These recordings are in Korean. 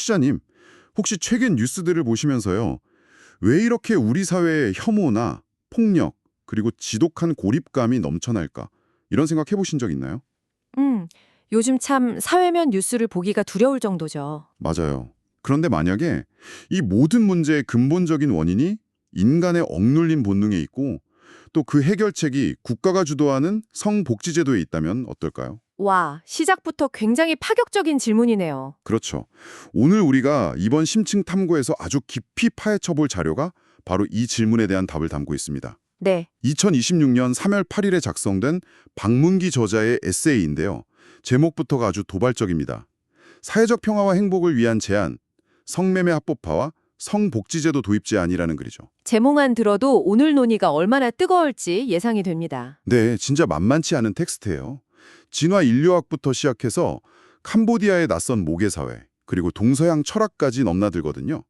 청취자님, 혹시 최근 뉴스들을 보시면서요, 왜 이렇게 우리 사회에 혐오나 폭력, 그리고 지독한 고립감이 넘쳐날까? 이런 생각 해보신 적 있나요? 음, 요즘 참 사회면 뉴스를 보기가 두려울 정도죠. 맞아요. 그런데 만약에 이 모든 문제의 근본적인 원인이 인간의 억눌린 본능에 있고 또 그 해결책이 국가가 주도하는 성복지제도에 있다면 어떨까요? 와, 시작부터 굉장히 파격적인 질문이네요. 그렇죠. 오늘 우리가 이번 심층 탐구에서 아주 깊이 파헤쳐 볼 자료가 바로 이 질문에 대한 답을 담고 있습니다. 네, 2026년 3월 8일에 작성된 박문기 저자의 에세이인데요. 제목부터가 아주 도발적입니다. 사회적 평화와 행복을 위한 제안, 성매매 합법화와 성복지제도 도입 제안이라는 글이죠. 제목만 들어도 오늘 논의가 얼마나 뜨거울지 예상이 됩니다. 네, 진짜 만만치 않은 텍스트예요. 진화 인류학부터 시작해서 캄보디아의 낯선 모계사회, 그리고 동서양 철학까지 넘나들거든요.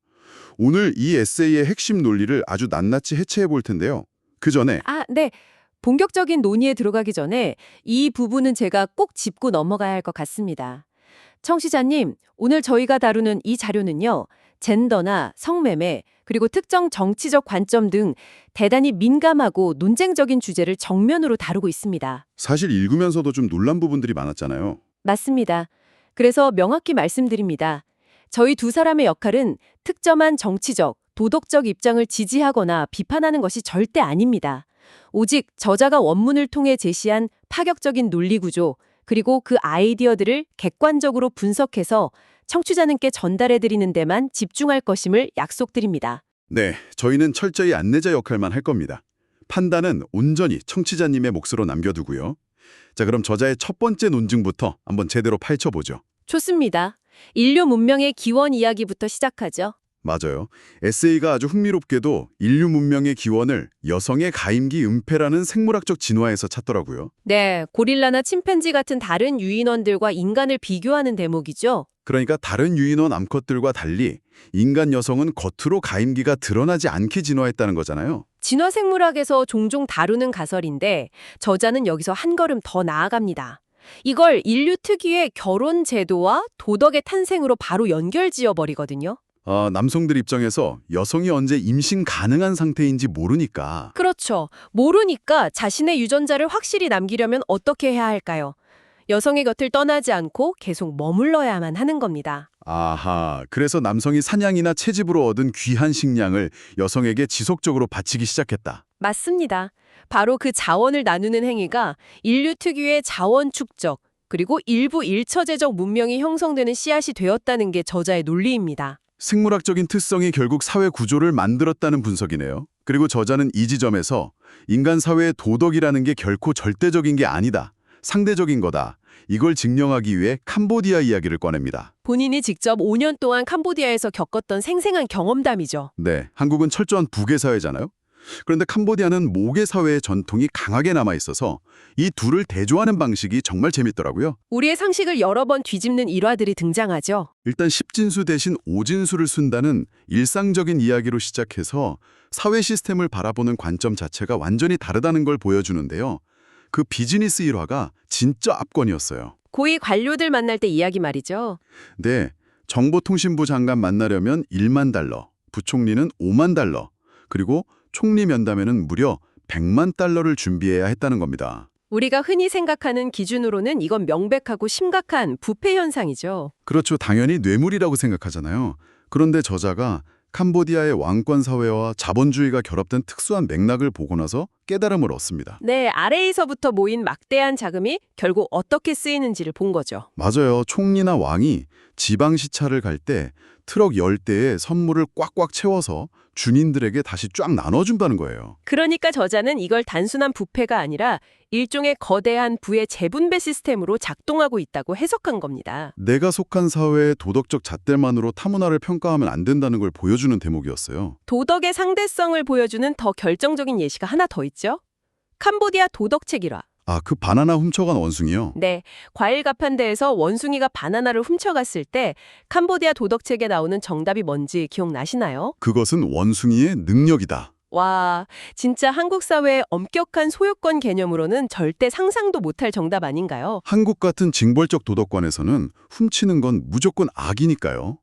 오늘 이 에세이의 핵심 논리를 아주 낱낱이 해체해 볼 텐데요. 그 전에 네. 본격적인 논의에 들어가기 전에 이 부분은 제가 꼭 짚고 넘어가야 할 것 같습니다. 청취자님, 오늘 저희가 다루는 이 자료는요, 젠더나 성매매, 그리고 특정 정치적 관점 등 대단히 민감하고 논쟁적인 주제를 정면으로 다루고 있습니다. 사실 읽으면서도 좀 놀란 부분들이 많았잖아요. 맞습니다. 그래서 명확히 말씀드립니다. 저희 두 사람의 역할은 특정한 정치적, 도덕적 입장을 지지하거나 비판하는 것이 절대 아닙니다. 오직 저자가 원문을 통해 제시한 파격적인 논리 구조, 그리고 그 아이디어들을 객관적으로 분석해서 청취자님께 전달해드리는 데만 집중할 것임을 약속드립니다. 네, 저희는 철저히 안내자 역할만 할 겁니다. 판단은 온전히 청취자님의 몫으로 남겨두고요. 자, 그럼 저자의 첫 번째 논증부터 한번 제대로 파헤쳐보죠. 좋습니다. 인류 문명의 기원 이야기부터 시작하죠. 맞아요. 에세이가 아주 흥미롭게도 인류 문명의 기원을 여성의 가임기 은폐라는 생물학적 진화에서 찾더라고요. 네, 고릴라나 침팬지 같은 다른 유인원들과 인간을 비교하는 대목이죠. 그러니까 다른 유인원 암컷들과 달리 인간 여성은 겉으로 가임기가 드러나지 않게 진화했다는 거잖아요. 진화생물학에서 종종 다루는 가설인데 저자는 여기서 한 걸음 더 나아갑니다. 이걸 인류 특유의 결혼 제도와 도덕의 탄생으로 바로 연결지어 버리거든요. 남성들 입장에서 여성이 언제 임신 가능한 상태인지 모르니까. 그렇죠. 모르니까 자신의 유전자를 확실히 남기려면 어떻게 해야 할까요? 여성의 곁을 떠나지 않고 계속 머물러야만 하는 겁니다. 아하, 그래서 남성이 사냥이나 채집으로 얻은 귀한 식량을 여성에게 지속적으로 바치기 시작했다. 맞습니다. 바로 그 자원을 나누는 행위가 인류 특유의 자원 축적, 그리고 일부 일처제적 문명이 형성되는 씨앗이 되었다는 게 저자의 논리입니다. 생물학적인 특성이 결국 사회 구조를 만들었다는 분석이네요. 그리고 저자는 이 지점에서 인간 사회의 도덕이라는 게 결코 절대적인 게 아니다. 상대적인 거다. 이걸 증명하기 위해 캄보디아 이야기를 꺼냅니다. 본인이 직접 5년 동안 캄보디아에서 겪었던 생생한 경험담이죠. 네, 한국은 철저한 부계 사회잖아요. 그런데 캄보디아는 모계 사회의 전통이 강하게 남아있어서 이 둘을 대조하는 방식이 정말 재밌더라고요. 우리의 상식을 여러 번 뒤집는 일화들이 등장하죠. 일단 십진수 대신 오진수를 쓴다는 일상적인 이야기로 시작해서 사회 시스템을 바라보는 관점 자체가 완전히 다르다는 걸 보여주는데요. 그 비즈니스 일화가 진짜 압권이었어요. 고위 관료들 만날 때 이야기 말이죠. 네, 정보통신부 장관 만나려면 1만 달러, 부총리는 5만 달러, 그리고 총리 면담에는 무려 100만 달러를 준비해야 했다는 겁니다. 우리가 흔히 생각하는 기준으로는 이건 명백하고 심각한 부패 현상이죠. 그렇죠. 당연히 뇌물이라고 생각하잖아요. 그런데 저자가 캄보디아의 왕권 사회와 자본주의가 결합된 특수한 맥락을 보고 나서 깨달음을 얻습니다. 네, 아래에서부터 모인 막대한 자금이 결국 어떻게 쓰이는지를 본 거죠. 맞아요. 총리나 왕이 지방 시차를 갈 때 트럭 10대에 선물을 꽉꽉 채워서 준인들에게 다시 쫙 나눠준다는 거예요. 그러니까 저자는 이걸 단순한 부패가 아니라 일종의 거대한 부의 재분배 시스템으로 작동하고 있다고 해석한 겁니다. 내가 속한 사회의 도덕적 잣대만으로 타문화를 평가하면 안 된다는 걸 보여주는 대목이었어요. 도덕의 상대성을 보여주는 더 결정적인 예시가 하나 더 있죠. 캄보디아 도덕책 일화. 그 바나나 훔쳐간 원숭이요? 네, 과일 가판대에서 원숭이가 바나나를 훔쳐갔을 때 캄보디아 도덕책에 나오는 정답이 뭔지 기억나시나요? 그것은 원숭이의 능력이다. 와, 진짜 한국 사회의 엄격한 소유권 개념으로는 절대 상상도 못할 정답 아닌가요? 한국 같은 징벌적 도덕관에서는 훔치는 건 무조건 악이니까요.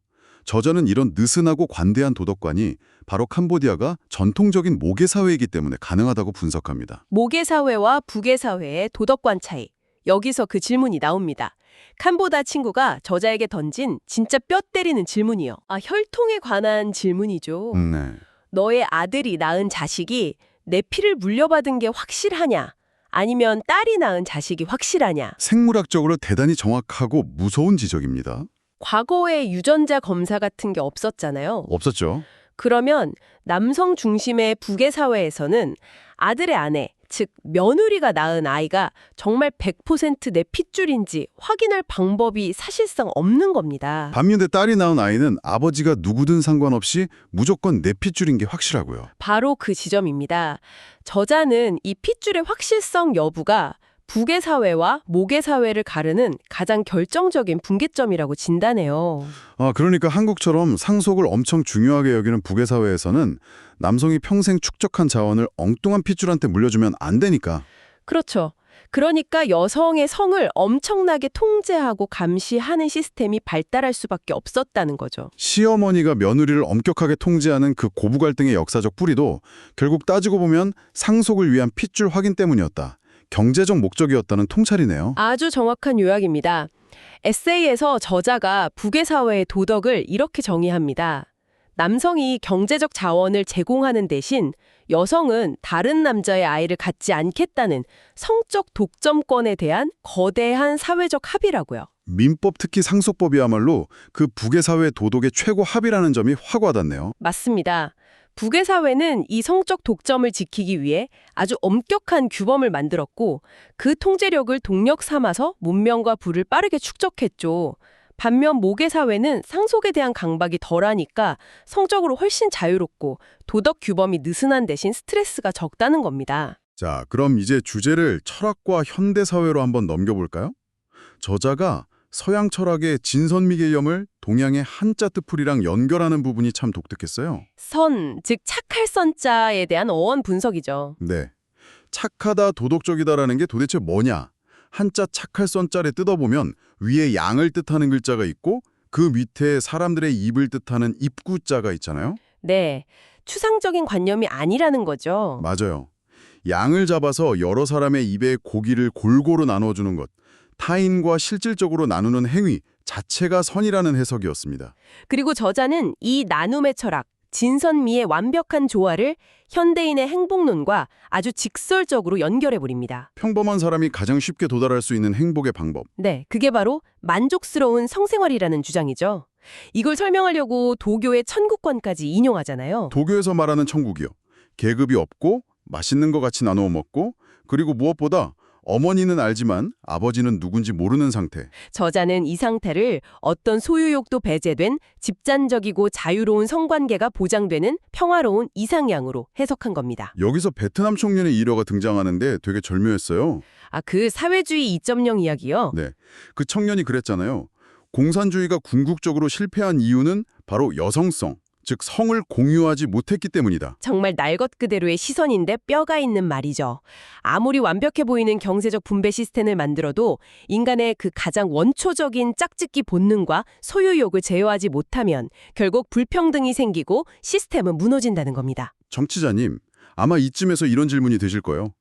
저자는 이런 느슨하고 관대한 도덕관이 바로 캄보디아가 전통적인 모계 사회이기 때문에 가능하다고 분석합니다. 모계 사회와 부계 사회의 도덕관 차이. 여기서 그 질문이 나옵니다. 캄보다 친구가 저자에게 던진 진짜 뼈 때리는 질문이요. 혈통에 관한 질문이죠. 네. 너의 아들이 낳은 자식이 내 피를 물려받은 게 확실하냐? 아니면 딸이 낳은 자식이 확실하냐? 생물학적으로 대단히 정확하고 무서운 지적입니다. 과거에 유전자 검사 같은 게 없었잖아요. 없었죠. 그러면 남성 중심의 부계 사회에서는 아들의 아내, 즉 며느리가 낳은 아이가 정말 100% 내 핏줄인지 확인할 방법이 사실상 없는 겁니다. 반면에 딸이 낳은 아이는 아버지가 누구든 상관없이 무조건 내 핏줄인 게 확실하고요. 바로 그 지점입니다. 저자는 이 핏줄의 확실성 여부가 부계 사회와 모계 사회를 가르는 가장 결정적인 분계점이라고 진단해요. 그러니까 한국처럼 상속을 엄청 중요하게 여기는 부계 사회에서는 남성이 평생 축적한 자원을 엉뚱한 핏줄한테 물려주면 안 되니까. 그렇죠. 그러니까 여성의 성을 엄청나게 통제하고 감시하는 시스템이 발달할 수밖에 없었다는 거죠. 시어머니가 며느리를 엄격하게 통제하는 그 고부 갈등의 역사적 뿌리도 결국 따지고 보면 상속을 위한 핏줄 확인 때문이었다. 경제적 목적이었다는 통찰이네요. 아주 정확한 요약입니다. 에세이에서 저자가 부계 사회의 도덕을 이렇게 정의합니다. 남성이 경제적 자원을 제공하는 대신 여성은 다른 남자의 아이를 갖지 않겠다는 성적 독점권에 대한 거대한 사회적 합의라고요. 민법 특히 상속법이야말로 그 부계 사회의 도덕의 최고 합의라는 점이 확 와닿네요. 맞습니다. 부계 사회는 이 성적 독점을 지키기 위해 아주 엄격한 규범을 만들었고 그 통제력을 동력 삼아서 문명과 부를 빠르게 축적했죠. 반면 모계 사회는 상속에 대한 강박이 덜하니까 성적으로 훨씬 자유롭고 도덕 규범이 느슨한 대신 스트레스가 적다는 겁니다. 자, 그럼 이제 주제를 철학과 현대 사회로 한번 넘겨볼까요? 저자가 서양 철학의 진선미 개념을 동양의 한자 뜻풀이랑 연결하는 부분이 참 독특했어요. 선, 즉 착할 선자에 대한 어원 분석이죠. 네. 착하다, 도덕적이다라는 게 도대체 뭐냐? 한자 착할 선자를 뜯어보면 위에 양을 뜻하는 글자가 있고 그 밑에 사람들의 입을 뜻하는 입구자가 있잖아요. 네, 추상적인 관념이 아니라는 거죠. 맞아요. 양을 잡아서 여러 사람의 입에 고기를 골고루 나눠주는 것, 타인과 실질적으로 나누는 행위 자체가 선이라는 해석이었습니다. 그리고 저자는 이 나눔의 철학, 진선미의 완벽한 조화를 현대인의 행복론과 아주 직설적으로 연결해버립니다. 평범한 사람이 가장 쉽게 도달할 수 있는 행복의 방법. 네, 그게 바로 만족스러운 성생활이라는 주장이죠. 이걸 설명하려고 도교의 천국관까지 인용하잖아요. 도교에서 말하는 천국이요. 계급이 없고 맛있는 거 같이 나누어 먹고 그리고 무엇보다 어머니는 알지만 아버지는 누군지 모르는 상태. 저자는 이 상태를 어떤 소유욕도 배제된 집단적이고 자유로운 성관계가 보장되는 평화로운 이상향으로 해석한 겁니다. 여기서 베트남 청년의 일화가 등장하는데 되게 절묘했어요. 그 사회주의 2.0 이야기요? 네, 그 청년이 그랬잖아요. 공산주의가 궁극적으로 실패한 이유는 바로 여성성, 즉 성을 공유하지 못했기 때문이다. 정말 날 것 그대로의 시선인데 뼈가 있는 말이죠. 아무리 완벽해 보이는 경제적 분배 시스템을 만들어도 인간의 그 가장 원초적인 짝짓기 본능과 소유욕을 제어하지 못하면 결국 불평등이 생기고 시스템은 무너진다는 겁니다. 정치자님, 아마 이쯤에서 이런 질문이 되실 거예요.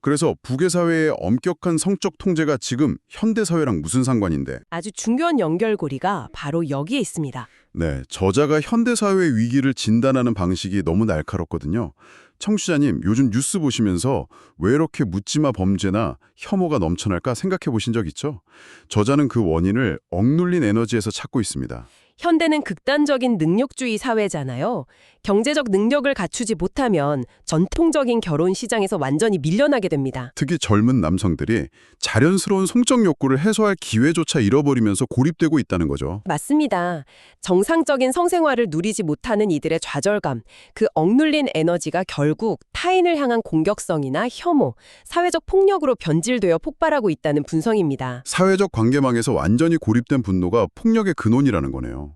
그래서 부계 사회의 엄격한 성적 통제가 지금 현대 사회랑 무슨 상관인데? 아주 중요한 연결고리가 바로 여기에 있습니다. 네, 저자가 현대 사회의 위기를 진단하는 방식이 너무 날카롭거든요. 청취자님, 요즘 뉴스 보시면서 왜 이렇게 묻지마 범죄나 혐오가 넘쳐날까 생각해 보신 적 있죠? 저자는 그 원인을 억눌린 에너지에서 찾고 있습니다. 현대는 극단적인 능력주의 사회잖아요. 경제적 능력을 갖추지 못하면 전통적인 결혼 시장에서 완전히 밀려나게 됩니다. 특히 젊은 남성들이 자연스러운 성적 욕구를 해소할 기회조차 잃어버리면서 고립되고 있다는 거죠. 맞습니다. 정상적인 성생활을 누리지 못하는 이들의 좌절감, 그 억눌린 에너지가 결국 타인을 향한 공격성이나 혐오, 사회적 폭력으로 변질되어 폭발하고 있다는 분석입니다. 사회적 관계망에서 완전히 고립된 분노가 폭력의 근원이라는 거네요.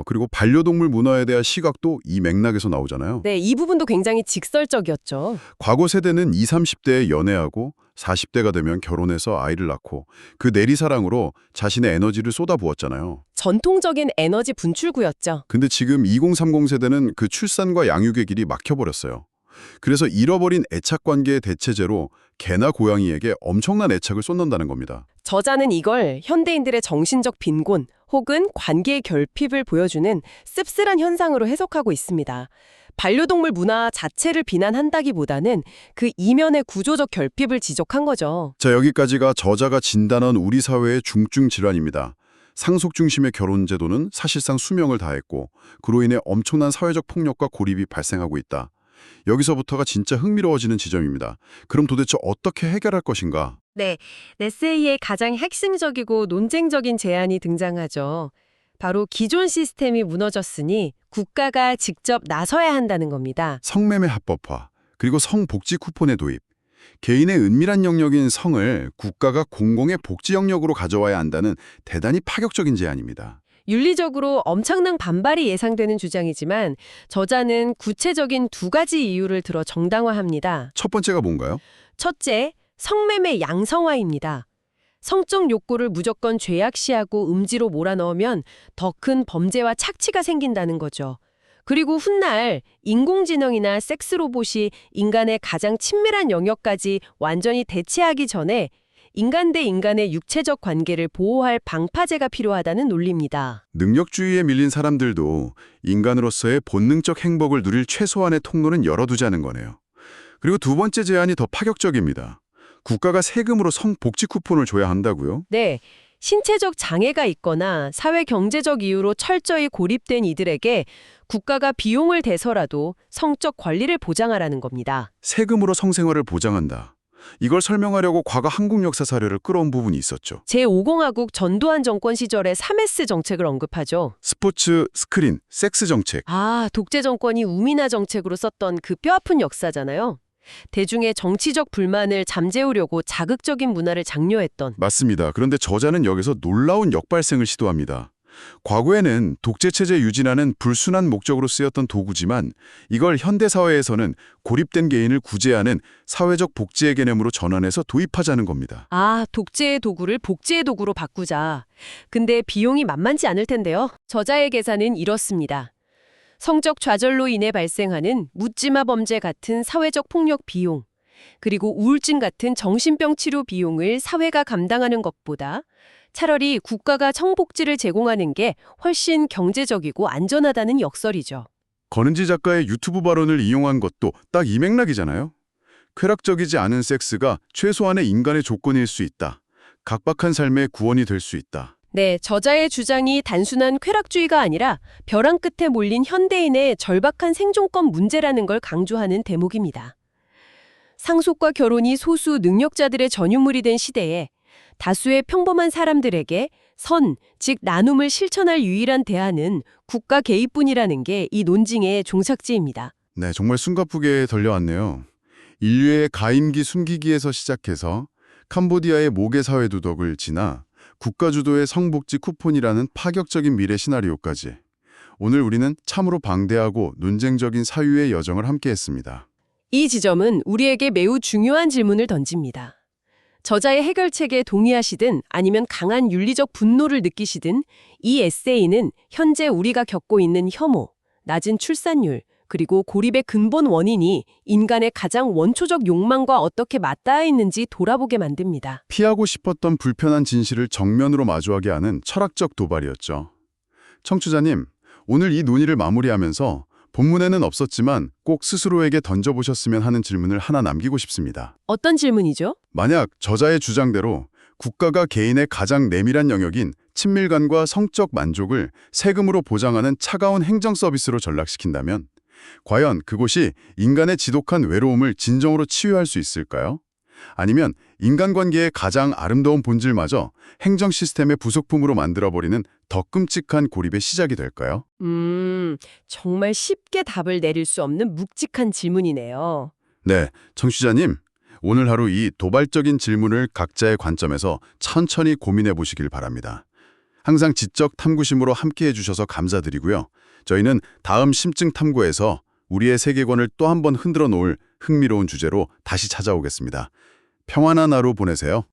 그리고 반려동물 문화에 대한 시각도 이 맥락에서 나오잖아요. 네, 이 부분도 굉장히 직설적이었죠. 과거 세대는 20, 30대에 연애하고 40대가 되면 결혼해서 아이를 낳고 그 내리사랑으로 자신의 에너지를 쏟아부었잖아요. 전통적인 에너지 분출구였죠. 근데 지금 2030 세대는 그 출산과 양육의 길이 막혀버렸어요. 그래서 잃어버린 애착관계의 대체제로 개나 고양이에게 엄청난 애착을 쏟는다는 겁니다. 저자는 이걸 현대인들의 정신적 빈곤 혹은 관계의 결핍을 보여주는 씁쓸한 현상으로 해석하고 있습니다. 반려동물 문화 자체를 비난한다기보다는 그 이면의 구조적 결핍을 지적한 거죠. 자, 여기까지가 저자가 진단한 우리 사회의 중증 질환입니다. 상속 중심의 결혼 제도는 사실상 수명을 다했고 그로 인해 엄청난 사회적 폭력과 고립이 발생하고 있다. 여기서부터가 진짜 흥미로워지는 지점입니다. 그럼 도대체 어떻게 해결할 것인가? 네, 에세이의 가장 핵심적이고 논쟁적인 제안이 등장하죠. 바로 기존 시스템이 무너졌으니 국가가 직접 나서야 한다는 겁니다. 성매매 합법화, 그리고 성복지 쿠폰의 도입. 개인의 은밀한 영역인 성을 국가가 공공의 복지 영역으로 가져와야 한다는 대단히 파격적인 제안입니다. 윤리적으로 엄청난 반발이 예상되는 주장이지만 저자는 구체적인 두 가지 이유를 들어 정당화합니다. 첫 번째가 뭔가요? 첫째, 성매매 양성화입니다. 성적 욕구를 무조건 죄악시하고 음지로 몰아넣으면 더 큰 범죄와 착취가 생긴다는 거죠. 그리고 훗날 인공지능이나 섹스로봇이 인간의 가장 친밀한 영역까지 완전히 대체하기 전에 인간 대 인간의 육체적 관계를 보호할 방파제가 필요하다는 논리입니다. 능력주의에 밀린 사람들도 인간으로서의 본능적 행복을 누릴 최소한의 통로는 열어두자는 거네요. 그리고 두 번째 제안이 더 파격적입니다. 국가가 세금으로 성복지 쿠폰을 줘야 한다고요? 네, 신체적 장애가 있거나 사회 경제적 이유로 철저히 고립된 이들에게 국가가 비용을 대서라도 성적 권리를 보장하라는 겁니다. 세금으로 성생활을 보장한다. 이걸 설명하려고 과거 한국 역사 사례를 끌어온 부분이 있었죠. 제5공화국 전두환 정권 시절의 3S 정책을 언급하죠. 스포츠, 스크린, 섹스 정책. 독재 정권이 우민화 정책으로 썼던 그 뼈아픈 역사잖아요. 대중의 정치적 불만을 잠재우려고 자극적인 문화를 장려했던. 맞습니다. 그런데 저자는 여기서 놀라운 역발생을 시도합니다. 과거에는 독재체제 유지라는 불순한 목적으로 쓰였던 도구지만 이걸 현대사회에서는 고립된 개인을 구제하는 사회적 복지의 개념으로 전환해서 도입하자는 겁니다. 독재의 도구를 복지의 도구로 바꾸자. 근데 비용이 만만치 않을 텐데요. 저자의 계산은 이렇습니다. 성적 좌절로 인해 발생하는 묻지마 범죄 같은 사회적 폭력 비용, 그리고 우울증 같은 정신병 치료 비용을 사회가 감당하는 것보다 차라리 국가가 성복지를 제공하는 게 훨씬 경제적이고 안전하다는 역설이죠. 권은지 작가의 유튜브 발언을 이용한 것도 딱 이 맥락이잖아요. 쾌락적이지 않은 섹스가 최소한의 인간의 조건일 수 있다. 각박한 삶의 구원이 될 수 있다. 네, 저자의 주장이 단순한 쾌락주의가 아니라 벼랑 끝에 몰린 현대인의 절박한 생존권 문제라는 걸 강조하는 대목입니다. 상속과 결혼이 소수 능력자들의 전유물이 된 시대에 다수의 평범한 사람들에게 선, 즉 나눔을 실천할 유일한 대안은 국가 개입뿐이라는 게 이 논증의 종착지입니다. 네, 정말 숨가쁘게 들려왔네요. 인류의 가임기 숨기기에서 시작해서 캄보디아의 모계 사회 도덕을 지나 국가 주도의 성복지 쿠폰이라는 파격적인 미래 시나리오까지 오늘 우리는 참으로 방대하고 논쟁적인 사유의 여정을 함께했습니다. 이 지점은 우리에게 매우 중요한 질문을 던집니다. 저자의 해결책에 동의하시든 아니면 강한 윤리적 분노를 느끼시든 이 에세이는 현재 우리가 겪고 있는 혐오, 낮은 출산율, 그리고 고립의 근본 원인이 인간의 가장 원초적 욕망과 어떻게 맞닿아 있는지 돌아보게 만듭니다. 피하고 싶었던 불편한 진실을 정면으로 마주하게 하는 철학적 도발이었죠. 청취자님, 오늘 이 논의를 마무리하면서 본문에는 없었지만 꼭 스스로에게 던져보셨으면 하는 질문을 하나 남기고 싶습니다. 어떤 질문이죠? 만약 저자의 주장대로 국가가 개인의 가장 내밀한 영역인 친밀감과 성적 만족을 세금으로 보장하는 차가운 행정 서비스로 전락시킨다면 과연 그곳이 인간의 지독한 외로움을 진정으로 치유할 수 있을까요? 아니면 인간관계의 가장 아름다운 본질마저 행정 시스템의 부속품으로 만들어버리는 더 끔찍한 고립의 시작이 될까요? 정말 쉽게 답을 내릴 수 없는 묵직한 질문이네요. 네, 청취자님. 오늘 하루 이 도발적인 질문을 각자의 관점에서 천천히 고민해 보시길 바랍니다. 항상 지적 탐구심으로 함께해 주셔서 감사드리고요. 저희는 다음 심층 탐구에서 우리의 세계관을 또 한 번 흔들어 놓을 흥미로운 주제로 다시 찾아오겠습니다. 평안한 하루 보내세요.